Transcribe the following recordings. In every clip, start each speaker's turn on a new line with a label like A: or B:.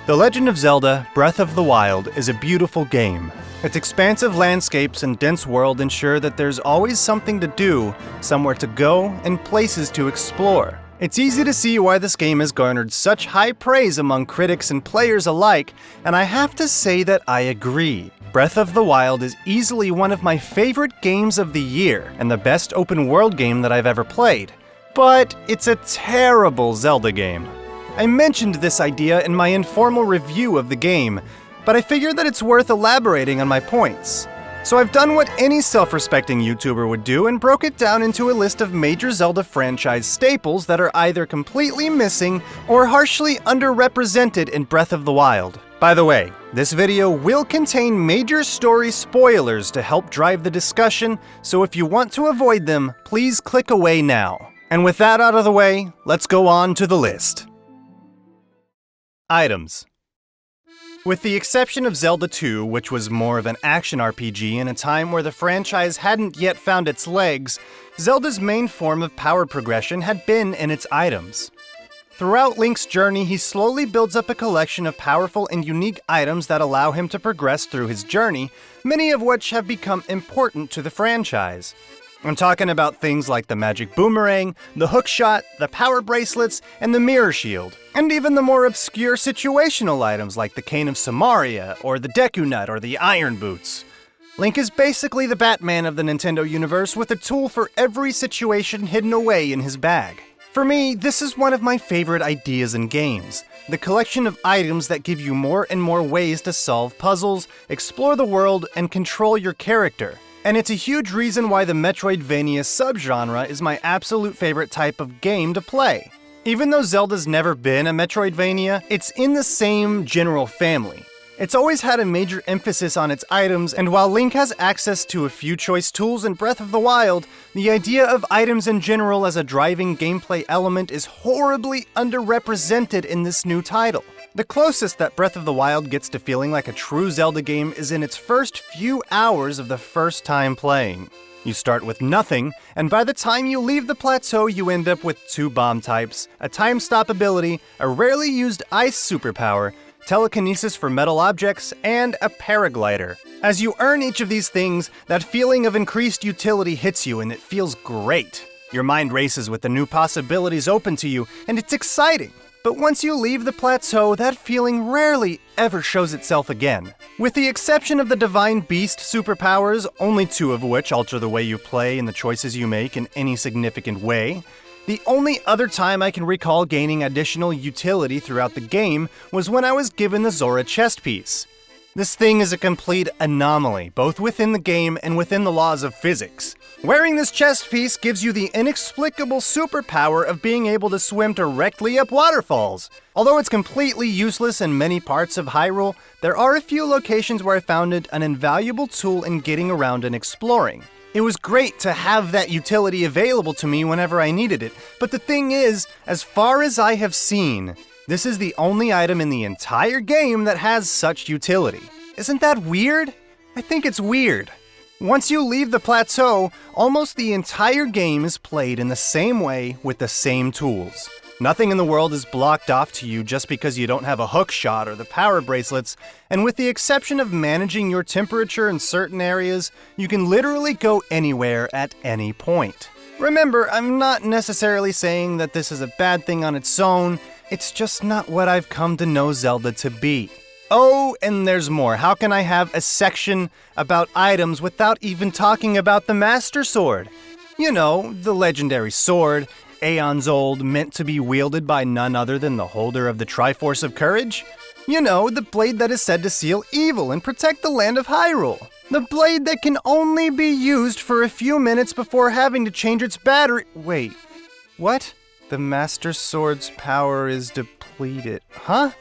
A: The Legend of Zelda: Breath of the Wild is a beautiful game. Its expansive landscapes and dense world ensure that there's always something to do, somewhere to go, and places to explore. It's easy to see why this game has garnered such high praise among critics and players alike, and I have to say that I agree. Breath of the Wild is easily one of my favorite games of the year, and the best open world game that I've ever played. But it's a terrible Zelda game. I mentioned this idea in my informal review of the game, but I figured that it's worth elaborating on my points. So I've done what any self-respecting YouTuber would do and broke it down into a list of major Zelda franchise staples that are either completely missing or harshly underrepresented in Breath of the Wild. By the way, this video will contain major story spoilers to help drive the discussion, so if you want to avoid them, please click away now. And with that out of the way, let's go on to the list. Items. With the exception of Zelda 2, which was more of an action RPG in a time where the franchise hadn't yet found its legs, Zelda's main form of power progression had been in its items. Throughout Link's journey, he slowly builds up a collection of powerful and unique items that allow him to progress through his journey, many of which have become important to the franchise. I'm talking about things like the magic boomerang, the hookshot, the power bracelets, and the mirror shield, and even the more obscure situational items like the cane of Samaria, or the Deku Nut, or the iron boots. Link is basically the Batman of the Nintendo universe with a tool for every situation hidden away in his bag. For me, this is one of my favorite ideas in games, the collection of items that give you more and more ways to solve puzzles, explore the world, and control your character. And it's a huge reason why the Metroidvania subgenre is my absolute favorite type of game to play. Even though Zelda's never been a Metroidvania, it's in the same general family. It's always had a major emphasis on its items, and while Link has access to a few choice tools in Breath of the Wild, the idea of items in general as a driving gameplay element is horribly underrepresented in this new title. The closest that Breath of the Wild gets to feeling like a true Zelda game is in its first few hours of the first time playing. You start with nothing, and by the time you leave the plateau you end up with 2 bomb types, a time stop ability, a rarely used ice superpower, telekinesis for metal objects, and a paraglider. As you earn each of these things, that feeling of increased utility hits you and it feels great. Your mind races with the new possibilities open to you, and it's exciting. But once you leave the plateau, that feeling rarely ever shows itself again. With the exception of the Divine Beast superpowers, only 2 of which alter the way you play and the choices you make in any significant way, the only other time I can recall gaining additional utility throughout the game was when I was given the Zora chest piece. This thing is a complete anomaly, both within the game and within the laws of physics. Wearing this chest piece gives you the inexplicable superpower of being able to swim directly up waterfalls. Although it's completely useless in many parts of Hyrule, there are a few locations where I found it an invaluable tool in getting around and exploring. It was great to have that utility available to me whenever I needed it, but the thing is, as far as I have seen, this is the only item in the entire game that has such utility. Isn't that weird? I think it's weird. Once you leave the plateau, almost the entire game is played in the same way with the same tools. Nothing in the world is blocked off to you just because you don't have a hookshot or the power bracelets, and with the exception of managing your temperature in certain areas, you can literally go anywhere at any point. Remember, I'm not necessarily saying that this is a bad thing on its own, it's just not what I've come to know Zelda to be. Oh, and there's more. How can I have a section about items without even talking about the Master Sword? You know, the legendary sword, aeons old, meant to be wielded by none other than the holder of the Triforce of Courage? You know, the blade that is said to seal evil and protect the land of Hyrule. The blade that can only be used for a few minutes before having to change its battery. Wait, what? The Master Sword's power is depleted. Huh?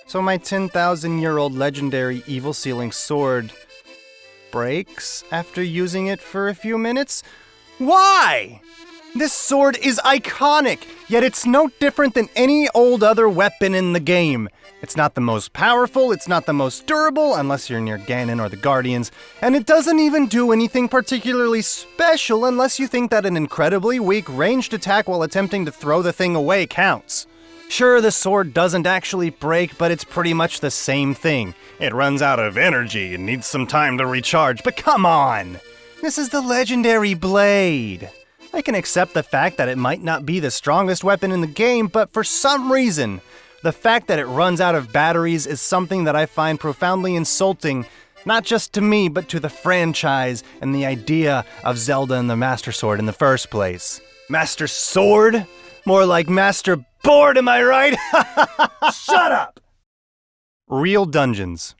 A: So my 10,000-year-old legendary evil-sealing sword breaks after using it for a few minutes? Why? This sword is iconic, yet it's no different than any old other weapon in the game. It's not the most powerful, it's not the most durable, unless you're near Ganon or the Guardians, and it doesn't even do anything particularly special unless you think that an incredibly weak ranged attack while attempting to throw the thing away counts. Sure, the sword doesn't actually break, but it's pretty much the same thing. It runs out of energy and needs some time to recharge, but come on! This is the legendary blade. I can accept the fact that it might not be the strongest weapon in the game, but for some reason, the fact that it runs out of batteries is something that I find profoundly insulting, not just to me, but to the franchise and the idea of Zelda and the Master Sword in the first place. Master Sword? More like Master Board, am I right? Shut up! Real dungeons.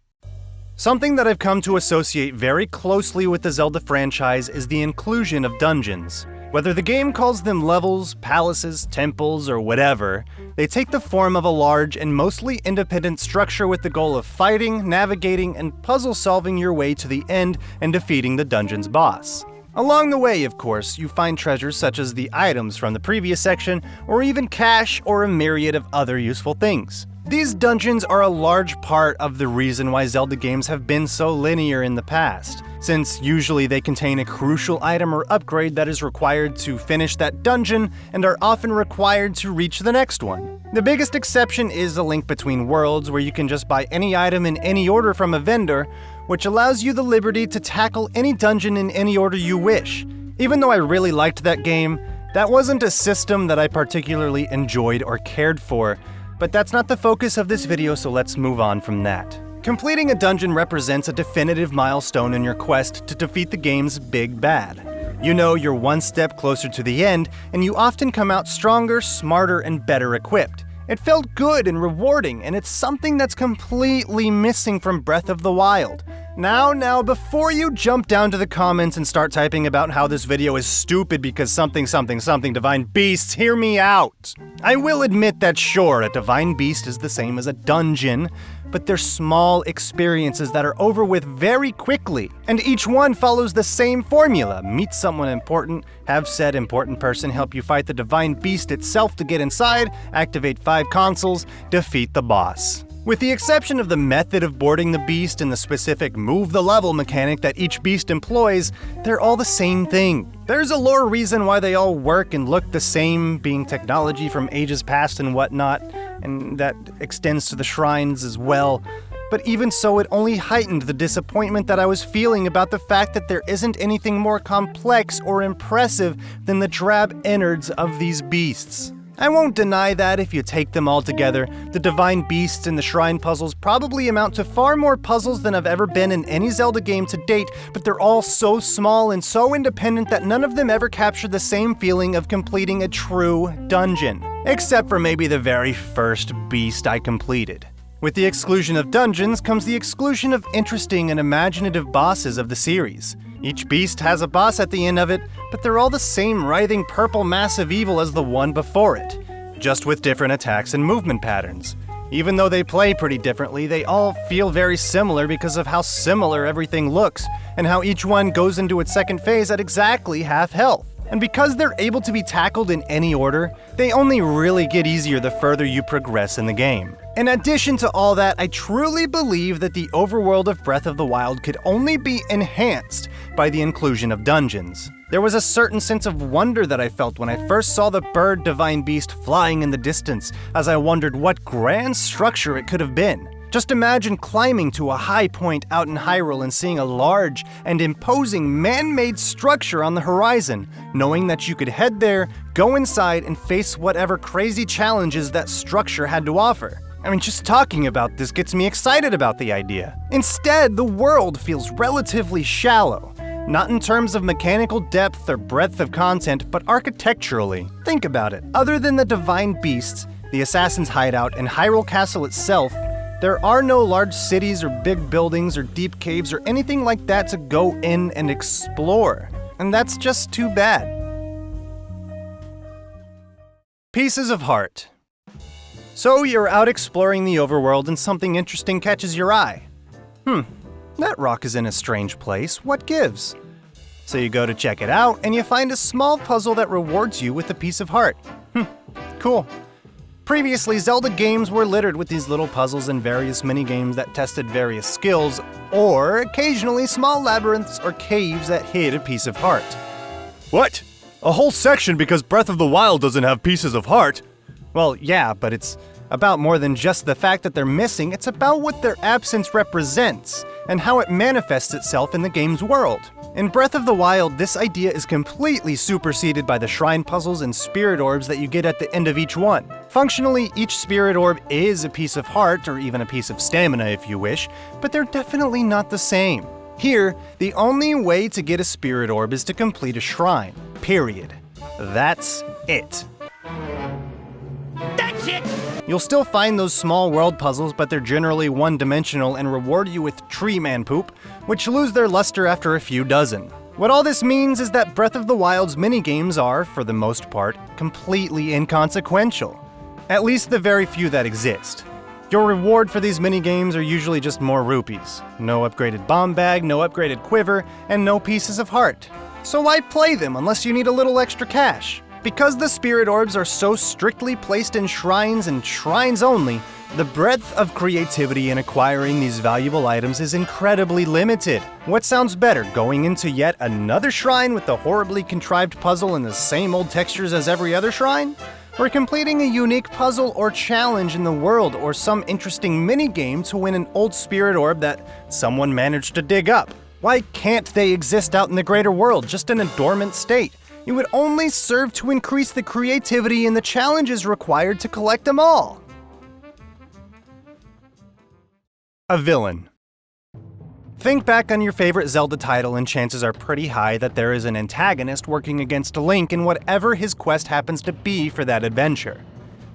A: Something that I've come to associate very closely with the Zelda franchise is the inclusion of dungeons. Whether the game calls them levels, palaces, temples, or whatever, they take the form of a large and mostly independent structure with the goal of fighting, navigating, and puzzle-solving your way to the end and defeating the dungeon's boss. Along the way, of course, you find treasures such as the items from the previous section, or even cash or a myriad of other useful things. These dungeons are a large part of the reason why Zelda games have been so linear in the past, since usually they contain a crucial item or upgrade that is required to finish that dungeon and are often required to reach the next one. The biggest exception is A Link Between Worlds, where you can just buy any item in any order from a vendor, which allows you the liberty to tackle any dungeon in any order you wish. Even though I really liked that game, that wasn't a system that I particularly enjoyed or cared for. But that's not the focus of this video, so let's move on from that. Completing a dungeon represents a definitive milestone in your quest to defeat the game's big bad. You know you're one step closer to the end, and you often come out stronger, smarter, and better equipped. It felt good and rewarding, and it's something that's completely missing from Breath of the Wild. Now, before you jump down to the comments and start typing about how this video is stupid because something divine beasts, hear me out. I will admit that sure, a divine beast is the same as a dungeon, but they're small experiences that are over with very quickly, and each one follows the same formula. Meet someone important, have said important person help you fight the divine beast itself to get inside, activate 5 consoles, defeat the boss. With the exception of the method of boarding the beast and the specific move the level mechanic that each beast employs, they're all the same thing. There's a lore reason why they all work and look the same, being technology from ages past and whatnot, and that extends to the shrines as well. But even so, it only heightened the disappointment that I was feeling about the fact that there isn't anything more complex or impressive than the drab innards of these beasts. I won't deny that if you take them all together, the divine beasts and the shrine puzzles probably amount to far more puzzles than have ever been in any Zelda game to date, but they're all so small and so independent that none of them ever capture the same feeling of completing a true dungeon. Except for maybe the very first beast I completed. With the exclusion of dungeons comes the exclusion of interesting and imaginative bosses of the series. Each beast has a boss at the end of it, but they're all the same writhing purple mass of evil as the one before it, just with different attacks and movement patterns. Even though they play pretty differently, they all feel very similar because of how similar everything looks, and how each one goes into its second phase at exactly half health. And because they're able to be tackled in any order, they only really get easier the further you progress in the game. In addition to all that, I truly believe that the overworld of Breath of the Wild could only be enhanced by the inclusion of dungeons. There was a certain sense of wonder that I felt when I first saw the bird divine beast flying in the distance, as I wondered what grand structure it could have been. Just imagine climbing to a high point out in Hyrule and seeing a large and imposing man-made structure on the horizon, knowing that you could head there, go inside, and face whatever crazy challenges that structure had to offer. I mean, just talking about this gets me excited about the idea. Instead, the world feels relatively shallow. Not in terms of mechanical depth or breadth of content, but architecturally. Think about it. Other than the divine beasts, the assassin's hideout, and Hyrule Castle itself, there are no large cities or big buildings or deep caves or anything like that to go in and explore. And that's just too bad. Pieces of heart. So you're out exploring the overworld and something interesting catches your eye. That rock is in a strange place. What gives? So you go to check it out and you find a small puzzle that rewards you with a piece of heart. Cool. Previously, Zelda games were littered with these little puzzles and various minigames that tested various skills, or occasionally small labyrinths or caves that hid a piece of heart. What? A whole section because Breath of the Wild doesn't have pieces of heart? Well, yeah, but it's about more than just the fact that they're missing, it's about what their absence represents, and how it manifests itself in the game's world. In Breath of the Wild, this idea is completely superseded by the shrine puzzles and spirit orbs that you get at the end of each one. Functionally, each spirit orb is a piece of heart, or even a piece of stamina if you wish, but they're definitely not the same. Here, the only way to get a spirit orb is to complete a shrine. Period. That's it.
B: That's it!
A: You'll still find those small world puzzles, but they're generally one-dimensional and reward you with tree man poop, which lose their luster after a few dozen. What all this means is that Breath of the Wild's minigames are, for the most part, completely inconsequential. At least the very few that exist. Your reward for these minigames are usually just more rupees. No upgraded bomb bag, no upgraded quiver, and no pieces of heart. So why play them unless you need a little extra cash? Because the spirit orbs are so strictly placed in shrines and shrines only, the breadth of creativity in acquiring these valuable items is incredibly limited. What sounds better, going into yet another shrine with a horribly contrived puzzle and the same old textures as every other shrine? Or completing a unique puzzle or challenge in the world, or some interesting minigame to win an old spirit orb that someone managed to dig up? Why can't they exist out in the greater world, just in a dormant state? It would only serve to increase the creativity and the challenges required to collect them all. A villain. Think back on your favorite Zelda title and chances are pretty high that there is an antagonist working against Link in whatever his quest happens to be for that adventure.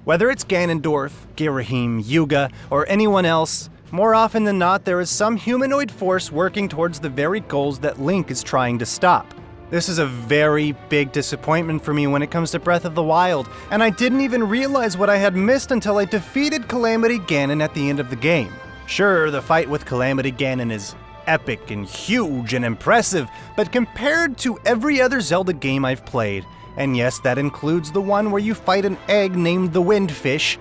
A: Whether it's Ganondorf, Girahim, Yuga, or anyone else, more often than not there is some humanoid force working towards the very goals that Link is trying to stop. This is a very big disappointment for me when it comes to Breath of the Wild, and I didn't even realize what I had missed until I defeated Calamity Ganon at the end of the game. Sure, the fight with Calamity Ganon is epic and huge and impressive, but compared to every other Zelda game I've played, and yes, that includes the one where you fight an egg named the Windfish,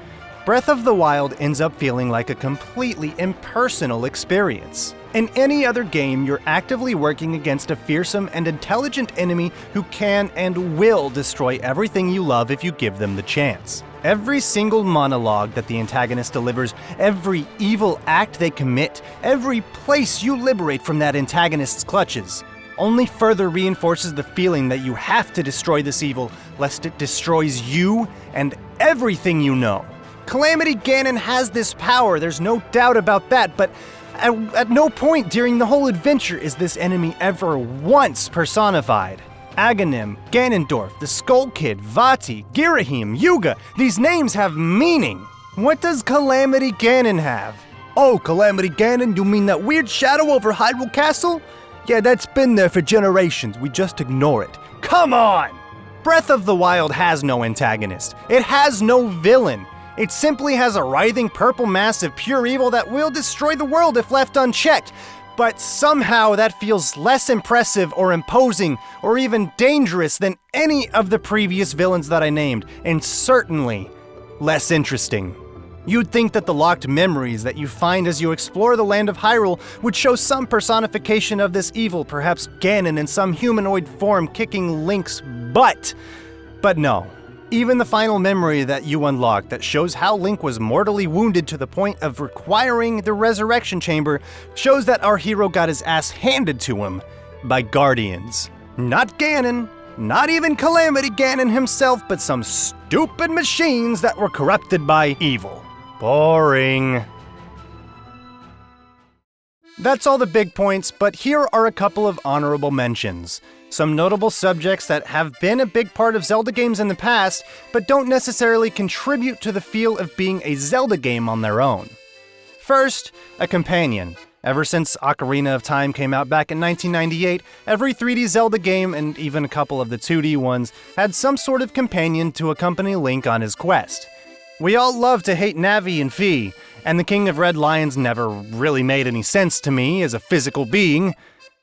A: Breath of the Wild ends up feeling like a completely impersonal experience. In any other game, you're actively working against a fearsome and intelligent enemy who can and will destroy everything you love if you give them the chance. Every single monologue that the antagonist delivers, every evil act they commit, every place you liberate from that antagonist's clutches, only further reinforces the feeling that you have to destroy this evil, lest it destroys you and everything you know. Calamity Ganon has this power, there's no doubt about that, but at no point during the whole adventure is this enemy ever once personified. Aghanim, Ganondorf, the Skull Kid, Vati, Girahim, Yuga, these names have meaning. What does Calamity Ganon have? Oh, Calamity Ganon, you mean that weird shadow over Hyrule Castle? Yeah, that's been there for generations, we just ignore it. Come on! Breath of the Wild has no antagonist. It has no villain. It simply has a writhing purple mass of pure evil that will destroy the world if left unchecked. But somehow that feels less impressive or imposing or even dangerous than any of the previous villains that I named, and certainly less interesting. You'd think that the locked memories that you find as you explore the land of Hyrule would show some personification of this evil, perhaps Ganon in some humanoid form kicking Link's butt. But no. Even the final memory that you unlock that shows how Link was mortally wounded to the point of requiring the Resurrection Chamber shows that our hero got his ass handed to him by Guardians. Not Ganon, not even Calamity Ganon himself, but some stupid machines that were corrupted by evil. Boring. That's all the big points, but here are a couple of honorable mentions. Some notable subjects that have been a big part of Zelda games in the past, but don't necessarily contribute to the feel of being a Zelda game on their own. First, a companion. Ever since Ocarina of Time came out back in 1998, every 3D Zelda game, and even a couple of the 2D ones, had some sort of companion to accompany Link on his quest. We all love to hate Navi and Fi, and the King of Red Lions never really made any sense to me as a physical being,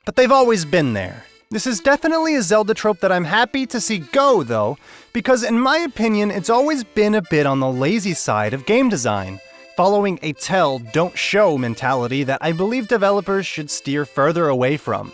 A: but they've always been there. This is definitely a Zelda trope that I'm happy to see go, though, because in my opinion, it's always been a bit on the lazy side of game design, following a tell, don't show mentality that I believe developers should steer further away from.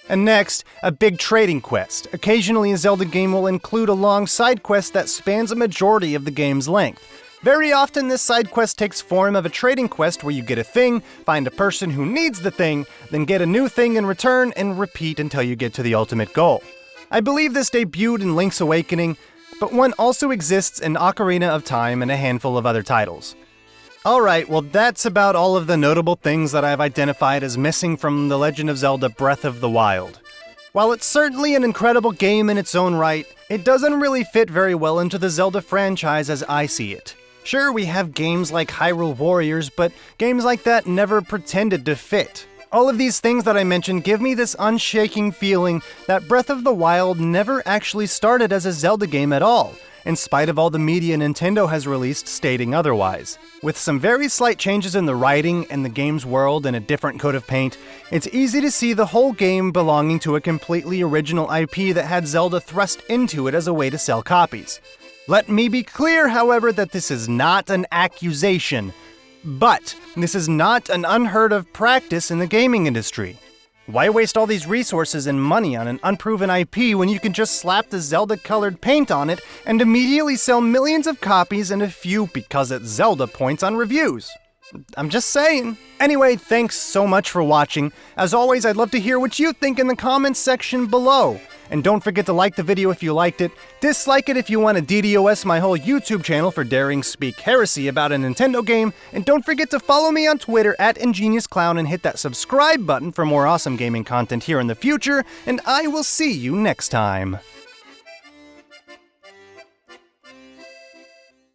A: And next, a big trading quest. Occasionally, a Zelda game will include a long side quest that spans a majority of the game's length. Very often, this side quest takes form of a trading quest where you get a thing, find a person who needs the thing, then get a new thing in return, and repeat until you get to the ultimate goal. I believe this debuted in Link's Awakening, but one also exists in Ocarina of Time and a handful of other titles. Alright, well that's about all of the notable things that I've identified as missing from The Legend of Zelda Breath of the Wild. While it's certainly an incredible game in its own right, it doesn't really fit very well into the Zelda franchise as I see it. Sure, we have games like Hyrule Warriors, but games like that never pretended to fit. All of these things that I mentioned give me this unshaking feeling that Breath of the Wild never actually started as a Zelda game at all, in spite of all the media Nintendo has released stating otherwise. With some very slight changes in the writing and the game's world and a different coat of paint, it's easy to see the whole game belonging to a completely original IP that had Zelda thrust into it as a way to sell copies. Let me be clear, however, that this is not an accusation. But this is not an unheard of practice in the gaming industry. Why waste all these resources and money on an unproven IP when you can just slap the Zelda-colored paint on it and immediately sell millions of copies and a few because it's Zelda points on reviews? I'm just saying. Anyway, thanks so much for watching. As always, I'd love to hear what you think in the comments section below. And don't forget to like the video if you liked it, dislike it if you want to DDoS my whole YouTube channel for daring speak heresy about a Nintendo game, and don't forget to follow me on Twitter at ingeniousclown and hit that subscribe button for more awesome gaming content here in the future, and I will see you next time.